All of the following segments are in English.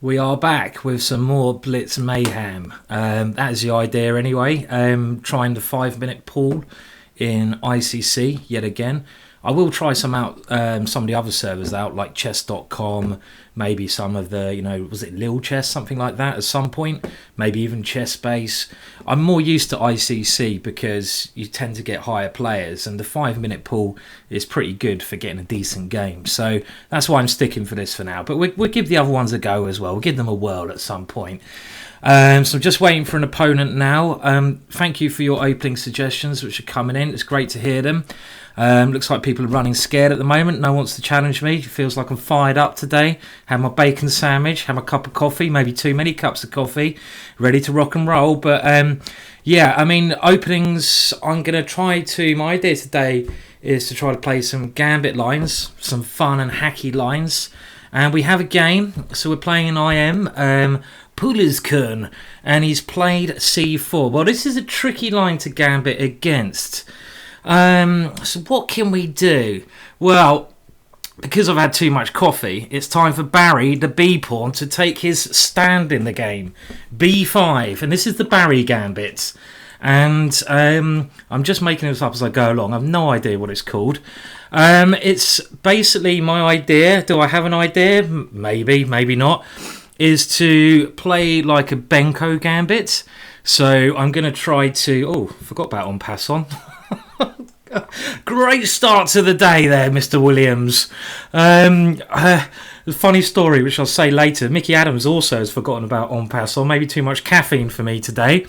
We are back with some more Blitz Mayhem. That is the idea anyway. Trying the 5-minute pool in ICC yet again. I will try some out, some of the other servers out, like chess.com, maybe some of the, was it Lil Chess, something like that at some point, maybe even ChessBase. I'm more used to ICC because you tend to get higher players, and the 5-minute pool is pretty good for getting a decent game. So that's why I'm sticking for this for now. But we'll give the other ones a go as well. We'll give them a whirl at some point. So I'm just waiting for an opponent now. Thank you for your opening suggestions, which are coming in. It's great to hear them. Looks like people are running scared at the moment. No one wants to challenge me. It feels like I'm fired up today. Had my bacon sandwich, had my cup of coffee, maybe too many cups of coffee, ready to rock and roll. But yeah, I mean, openings, I'm going to try to, my idea today is to try to play some Gambit lines, some fun and hacky lines. And we have a game, so we're playing an IM, Pulizkern, and he's played c4. Well, this is a tricky line to Gambit against. So what can we do? Well, because I've had too much coffee, it's time for Barry, the B pawn, to take his stand in the game. B5, and this is the Barry Gambit. And I'm just making this up as I go along. I've no idea what it's called. It's basically my idea. Do I have an idea? Maybe, maybe not. Is to play like a Benko Gambit. So I'm going to try to... Oh, forgot about en passant. Great start to the day there, Mr. Williams. A funny story, which I'll say later. Mickey Adams also has forgotten about en passant. Maybe too much caffeine for me today.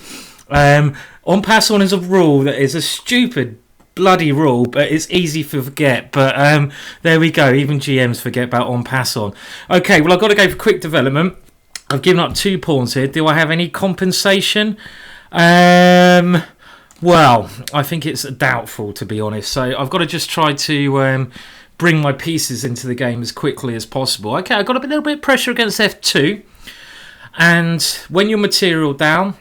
En passant is a rule that is a stupid bloody rule, but it's easy to forget. But there we go. Even GMs forget about en passant. Okay, well, I've got to go for quick development. I've given up 2 pawns here. Do I have any compensation? Well, I think it's doubtful, to be honest. So I've got to just try to bring my pieces into the game as quickly as possible. Okay, I've got a little bit of pressure against f2. And when you're material down,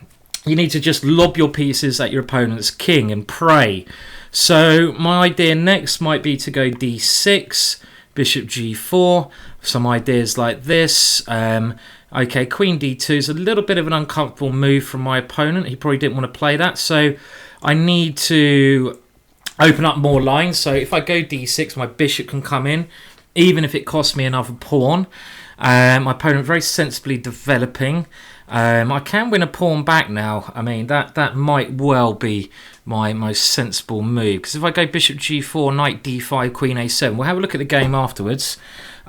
you need to just lob your pieces at your opponent's king and pray. So my idea next might be to go d6, bishop g4, some ideas like this. Okay, queen d2 is a little bit of an uncomfortable move from my opponent. He probably didn't want to play that. So I need to open up more lines. So if I go d6, my bishop can come in, even if it costs me another pawn. My opponent very sensibly developing. I can win a pawn back now. I mean, that might well be my most sensible move. Because if I go bishop g4, knight d5, queen a7, we'll have a look at the game afterwards.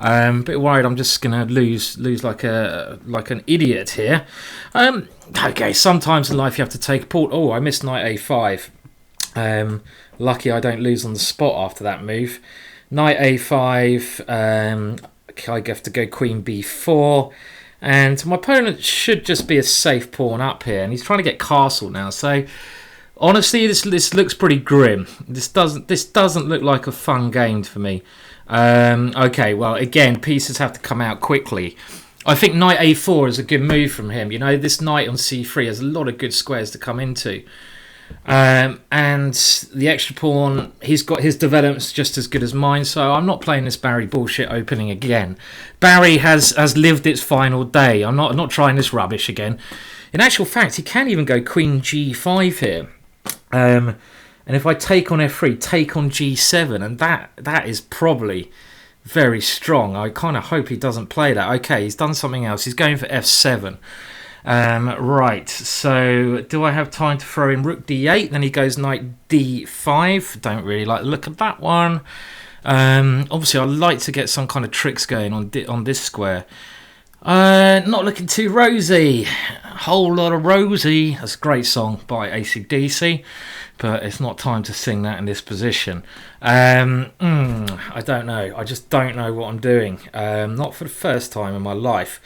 A bit worried I'm just going to lose like an idiot here. Okay, sometimes in life you have to take a pawn. Oh, I missed knight a5. Lucky I don't lose on the spot after that move. Knight a5. I have to go queen b4. And my opponent should just be a safe pawn up here. And he's trying to get castle now. So honestly, this looks pretty grim. This doesn't look like a fun game for me. Okay, well, again, pieces have to come out quickly. I think knight a4 is a good move from him. You know, this knight on c3 has a lot of good squares to come into. And the extra pawn, he's got his developments just as good as mine, so I'm not playing this Barry bullshit opening again. Barry has lived its final day. I'm not trying this rubbish again. In actual fact, he can even go queen g5 here. And if I take on f3, take on g7, and that is probably very strong. I kind of hope he doesn't play that. Okay, he's done something else. He's going for f7. Right, so do I have time to throw in rook d8? Then he goes knight d5. Don't really like the look of that one. Obviously, I'd like to get some kind of tricks going on this square. Not looking too rosy. Whole lot of rosy. That's a great song by AC/DC, but it's not time to sing that in this position. I don't know. I just don't know what I'm doing. Not for the first time in my life.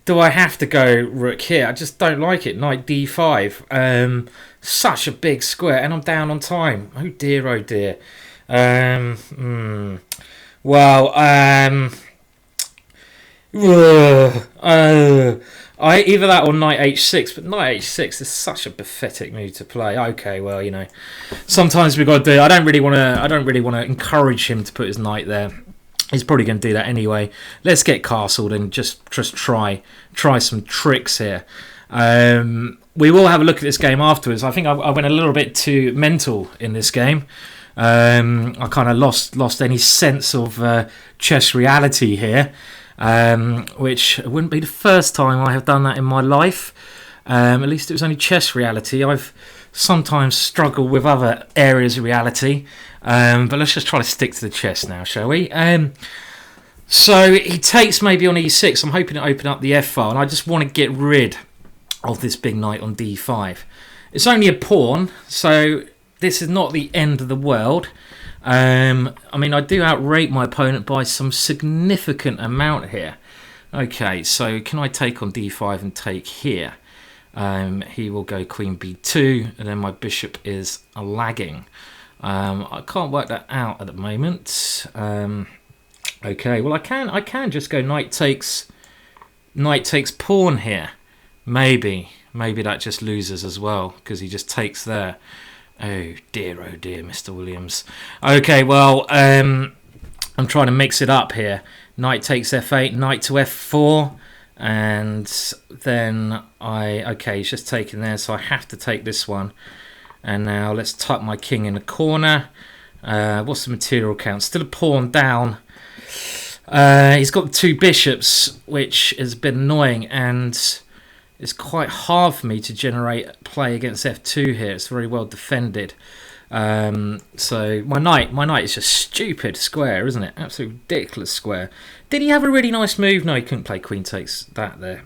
Do I have to go rook here? I just don't like it. Knight d5. Such a big square, and I'm down on time. Oh dear, oh dear. Well, either that or knight h6, but knight h6 is such a pathetic move to play. Okay, well, you know, sometimes we've got to do. I don't really want to encourage him to put his knight there. He's probably going to do that anyway. Let's get castled and just try some tricks here. We will have a look at this game afterwards. I think I went a little bit too mental in this game. I kind of lost any sense of chess reality here, which wouldn't be the first time I have done that in my life. At least it was only chess reality. I've sometimes struggled with other areas of reality, but let's just try to stick to the chess now, shall we? So he takes maybe on e6. I'm hoping to open up the f-file, and I just want to get rid of this big knight on d5. It's only a pawn, so this is not the end of the world. I mean, I do outrate my opponent by some significant amount here. Okay, so can I take on d5 and take here? He will go queen b2, and then my bishop is lagging. I can't work that out at the moment. Okay, well I can just go knight takes pawn here. Maybe that just loses as well because he just takes there. Oh dear, Mr. Williams. Okay, well I'm trying to mix it up here. Knight takes f8, knight to f4. And then okay, he's just taken there, so I have to take this one. And now let's tuck my king in the corner. What's the material count? Still a pawn down. He's got 2 bishops, which has been annoying, and it's quite hard for me to generate play against f2 here. It's very well defended. So my knight is just stupid square, isn't it? Absolutely ridiculous square. Did he have a really nice move? No, he couldn't play queen takes that there.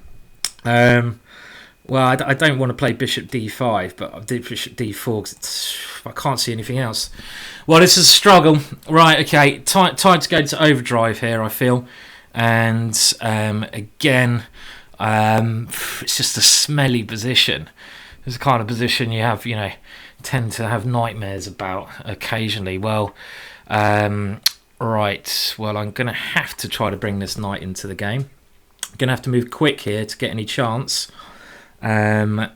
Well, I don't want to play bishop d5, but I did bishop d4 because I can't see anything else. Well, this is a struggle. Right, okay, time to go to overdrive here, I feel. And again, it's just a smelly position. It's the kind of position you have, you know, tend to have nightmares about occasionally. Well, right, well, I'm going to have to try to bring this knight into the game. I'm going to have to move quick here to get any chance. And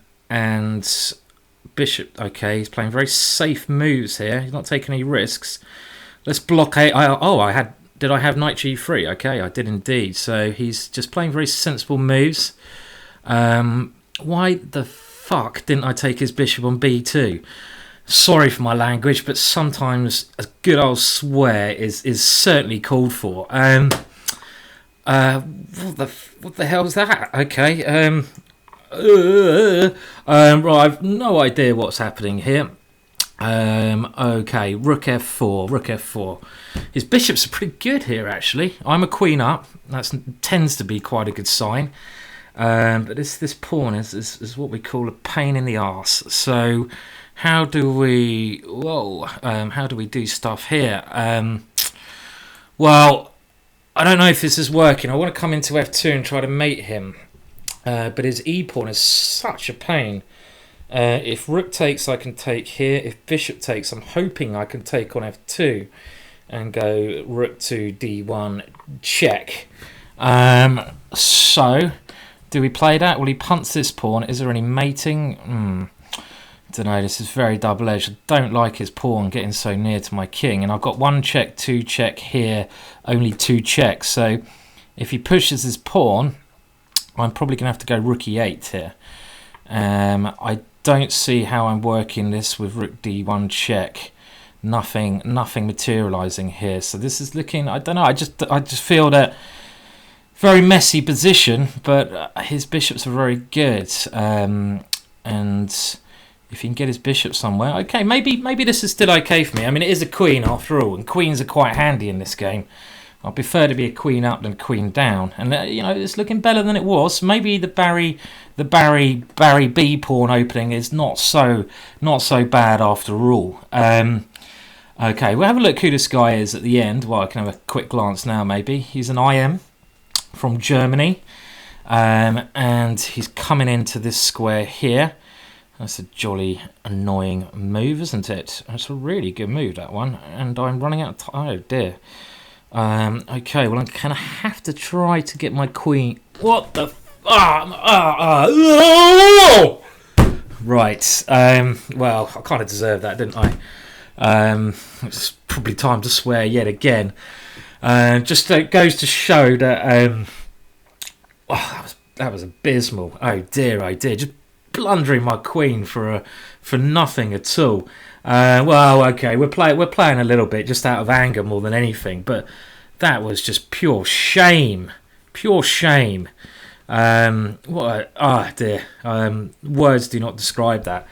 bishop, okay, he's playing very safe moves here. He's not taking any risks. Let's blockade. Did I have knight g3? Okay, I did indeed. So he's just playing very sensible moves. Why the fuck didn't I take his bishop on b2? Sorry for my language, but sometimes a good old swear is certainly called for. What the hell's that? Okay. Right, I've no idea what's happening here. Okay, rook f4. His bishops are pretty good here, actually. I'm a queen up. That tends to be quite a good sign. But this pawn is what we call a pain in the arse. So how do we do stuff here? Well, I don't know if this is working. I want to come into f2 and try to mate him. But his e-pawn is such a pain. If rook takes, I can take here. If bishop takes, I'm hoping I can take on f2 and go rook to d1, check. So, do we play that? Well, he punts this pawn. Is there any mating? Don't know. This is very double-edged. I don't like his pawn getting so near to my king. And I've got 1 check, 2 check here, only 2 checks. So, if he pushes his pawn, I'm probably going to have to go rook e8 here. I don't see how I'm working this with rook d1 check. Nothing materializing here. So this is looking, I don't know, I just feel that very messy position, but his bishops are very good. And if he can get his bishop somewhere, okay, maybe this is still okay for me. I mean, it is a queen after all, and queens are quite handy in this game. I prefer to be a queen up than queen down, and you know, it's looking better than it was. Maybe the Barry B pawn opening is not so bad after all. Okay, we'll have a look who this guy is at the end. Well, I can have a quick glance now. Maybe he's an IM from Germany, and he's coming into this square here. That's a jolly annoying move, isn't it? That's a really good move, that one. And I'm running out of time. Oh dear. Okay, well, I'm going to have to try to get my queen. What the? Right. Well, I kind of deserved that, didn't I? It's probably time to swear yet again. Just goes to show that that was abysmal. Oh dear, just blundering my queen for nothing at all. Well, okay, we're playing a little bit just out of anger more than anything, but that was just pure shame. Dear. Words do not describe that.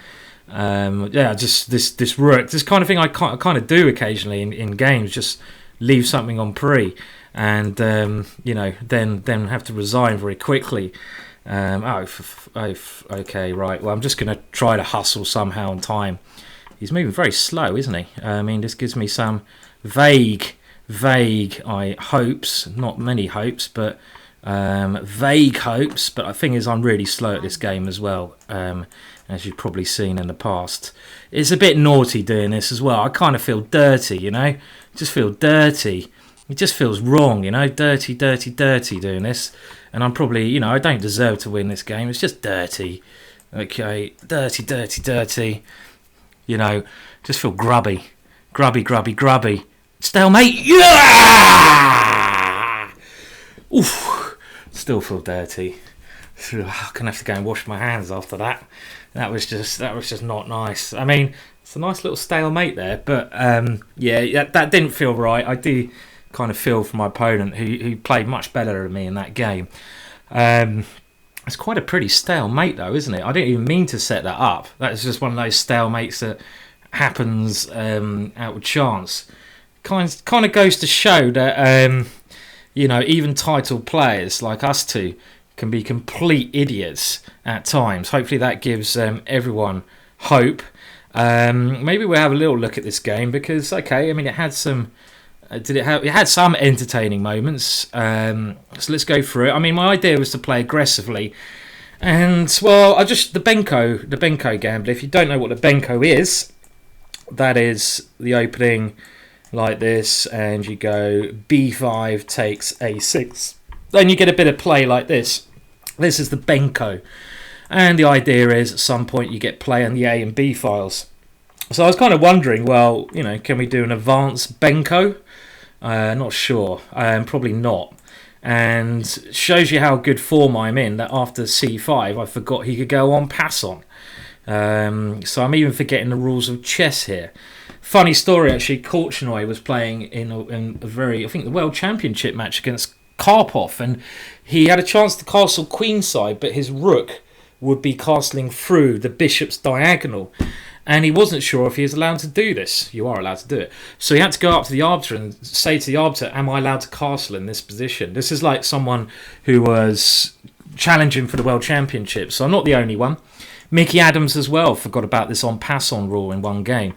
Just this rook, this kind of thing I kind of do occasionally in games, just leave something on pre, and then have to resign very quickly. Okay, right. Well, I'm just going to try to hustle somehow on time. He's moving very slow, isn't he? I mean, this gives me some vague hopes, not many hopes, but vague hopes. But the thing is, I'm really slow at this game as well, as you've probably seen in the past. It's a bit naughty doing this as well. I kind of feel dirty, just feel dirty. It just feels wrong, dirty doing this. And I'm probably, I don't deserve to win this game. It's just dirty. Okay, dirty. Just feel grubby. Stalemate. Yeah! Oof. Still feel dirty. I'm gonna have to go and wash my hands after that. That was just not nice. I mean, it's a nice little stalemate there, but that didn't feel right. I do kind of feel for my opponent who played much better than me in that game. It's quite a pretty stalemate though, isn't it? I didn't even mean to set that up. That's just one of those stalemates that happens out of chance. Kind of goes to show that even titled players like us two can be complete idiots at times. Hopefully that gives everyone hope. Maybe we'll have a little look at this game because it had some. It had some entertaining moments. So let's go through it. I mean, my idea was to play aggressively, and the Benko gambit. If you don't know what the Benko is, that is the opening like this, and you go b5 takes a6. Then you get a bit of play like this. This is the Benko, and the idea is at some point you get play on the A and B files. So I was kind of wondering, can we do an advanced Benko? Not sure. Probably not. And shows you how good form I'm in that after c5 I forgot he could go on pass on. So I'm even forgetting the rules of chess here. Funny story actually, Korchnoi was playing in a very, I think, the World Championship match against Karpov, and he had a chance to castle queenside, but his rook would be castling through the bishop's diagonal. And he wasn't sure if he was allowed to do this. You are allowed to do it. So he had to go up to the arbiter and say to the arbiter, am I allowed to castle in this position? This is like someone who was challenging for the World Championship. So I'm not the only one. Mickey Adams as well forgot about this on pass-on rule in one game.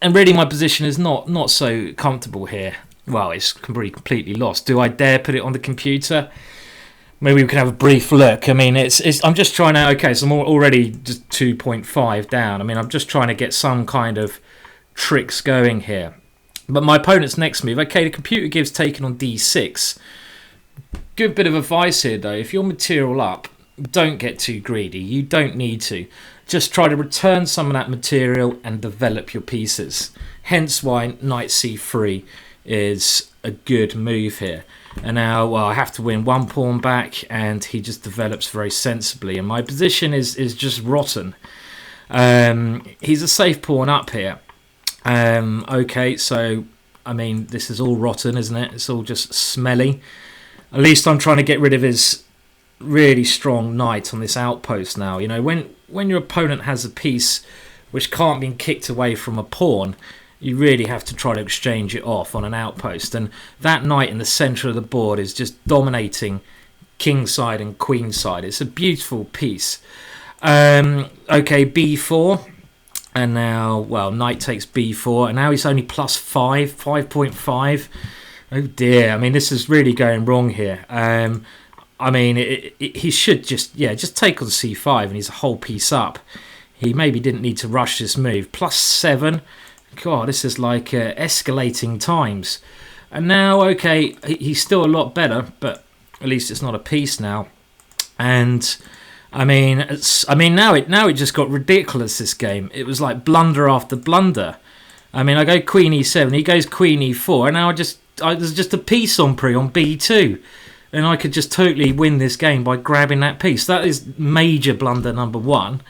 And really my position is not so comfortable here. Well, it's completely lost. Do I dare put it on the computer? Maybe we can have a brief look. I mean, I'm just trying to... Okay, so I'm already just 2.5 down. I mean, I'm just trying to get some kind of tricks going here. But my opponent's next move... Okay, the computer gives taken on d6. Good bit of advice here, though. If you're material up, don't get too greedy. You don't need to. Just try to return some of that material and develop your pieces. Hence why knight c3 is a good move here. And now, I have to win one pawn back, and he just develops very sensibly. And my position is just rotten. He's a safe pawn up here. Okay, so, I mean, this is all rotten, isn't it? It's all just smelly. At least I'm trying to get rid of his really strong knight on this outpost now. When your opponent has a piece which can't be kicked away from a pawn, you really have to try to exchange it off on an outpost. And that knight in the centre of the board is just dominating kingside and queenside. It's a beautiful piece. Okay, b4. And now, knight takes b4. And now he's only plus 5.5. Oh dear. I mean, this is really going wrong here. I mean, he should just take on c5 and he's a whole piece up. He maybe didn't need to rush this move. Plus 7. God, this is like escalating times. And now, okay, he's still a lot better, but at least it's not a piece now. And I mean, now it just got ridiculous. This game, it was like blunder after blunder. I mean, I go queen e7, he goes queen e4, and now I just there's just a piece on pre on b2, and I could just totally win this game by grabbing that piece. That is major blunder number one.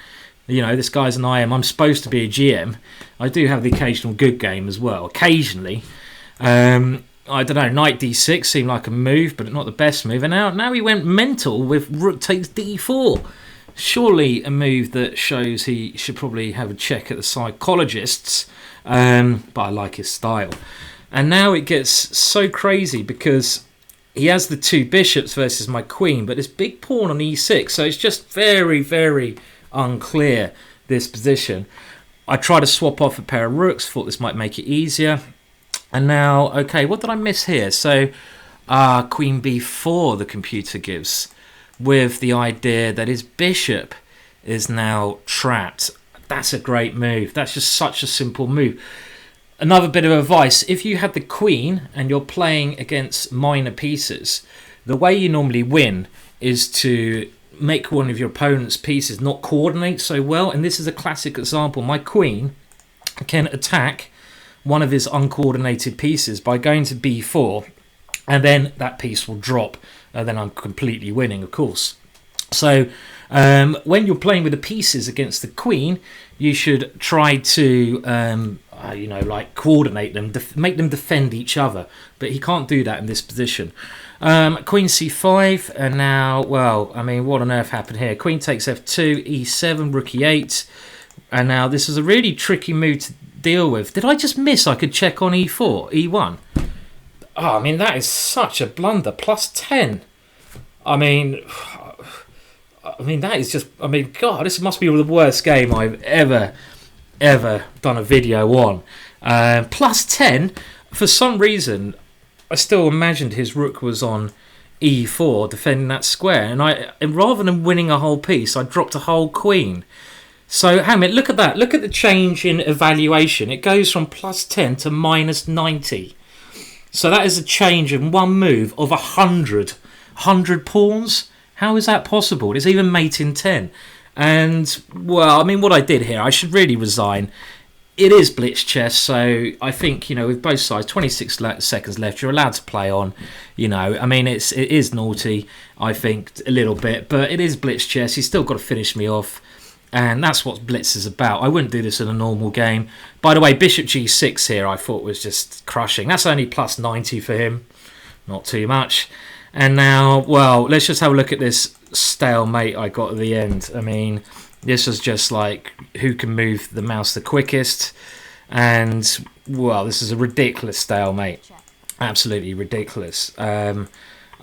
You know, this guy's an IM. I'm supposed to be a GM. I do have the occasional good game as well, occasionally. I don't know, knight d6 seemed like a move, but not the best move. And now he went mental with rook takes d4. Surely a move that shows he should probably have a check at the psychologists. But I like his style. And now it gets so crazy because he has the two bishops versus my queen, but this big pawn on e6. So it's just very, very unclear, this position. I tried to swap off a pair of rooks, thought this might make it easier. And now, okay, what did I miss here? So, queen b4 the computer gives, with the idea that his bishop is now trapped. That's a great move. That's just such a simple move. Another bit of advice, if you have the queen and you're playing against minor pieces, the way you normally win is to make one of your opponent's pieces not coordinate so well. And this is a classic example. My queen can attack one of his uncoordinated pieces by going to b4, and then that piece will drop, and then I'm completely winning, of course. So when you're playing with the pieces against the queen, you should try to like coordinate them, make them defend each other, but he can't do that in this position. Queen c5, and now, well, I mean, what on earth happened here? Queen takes f2, e7, rook e8, and now this is a really tricky move to deal with. Did I just miss? I could check on e4, e1. Oh, I mean, that is such a blunder. Plus 10. I mean, that is just, I mean, God, this must be the worst game I've ever done a video on. Plus 10, for some reason, I still imagined his rook was on e4, defending that square, and rather than winning a whole piece, I dropped a whole queen. So, hang on a minute, look at that. Look at the change in evaluation. It goes from plus 10 to minus 90. So that is a change in one move of 100 pawns. How is that possible? It's even mate in 10. And, well, I mean, what I did here, I should really resign. It is Blitz Chess, so I think, you know, with both sides, 26 seconds left, you're allowed to play on. You know, I mean, it is naughty, I think, a little bit, but it is Blitz Chess. He's still got to finish me off. And that's what Blitz is about. I wouldn't do this in a normal game. By the way, bishop g6 here I thought was just crushing. That's only plus 90 for him. Not too much. And now, well, let's just have a look at this stalemate I got at the end. I mean, this was just like, who can move the mouse the quickest? And, well, this is a ridiculous stalemate. Absolutely ridiculous. I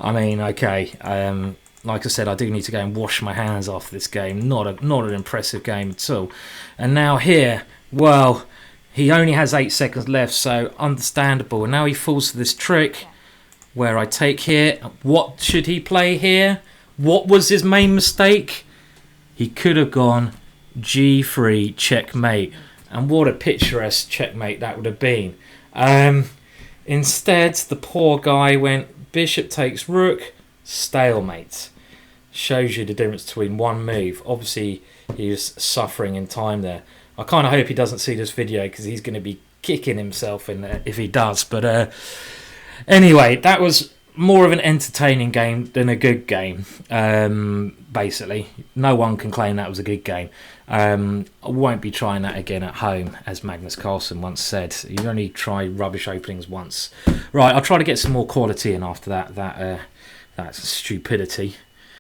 mean, okay. Like I said, I do need to go and wash my hands off this game. Not an impressive game at all. And now here, well, he only has 8 seconds left, so understandable. And now he falls to this trick where I take here. What should he play here? What was his main mistake? He could have gone g3 checkmate. And what a picturesque checkmate that would have been. Instead, the poor guy went bishop takes rook, stalemate. Shows you the difference between one move. Obviously, he was suffering in time there. I kind of hope he doesn't see this video because he's going to be kicking himself in there if he does. But anyway, that was more of an entertaining game than a good game. Basically, no one can claim that was a good game. I won't be trying that again at home, as Magnus Carlsen once said. You only try rubbish openings once. Right, I'll try to get some more quality in after that stupidity.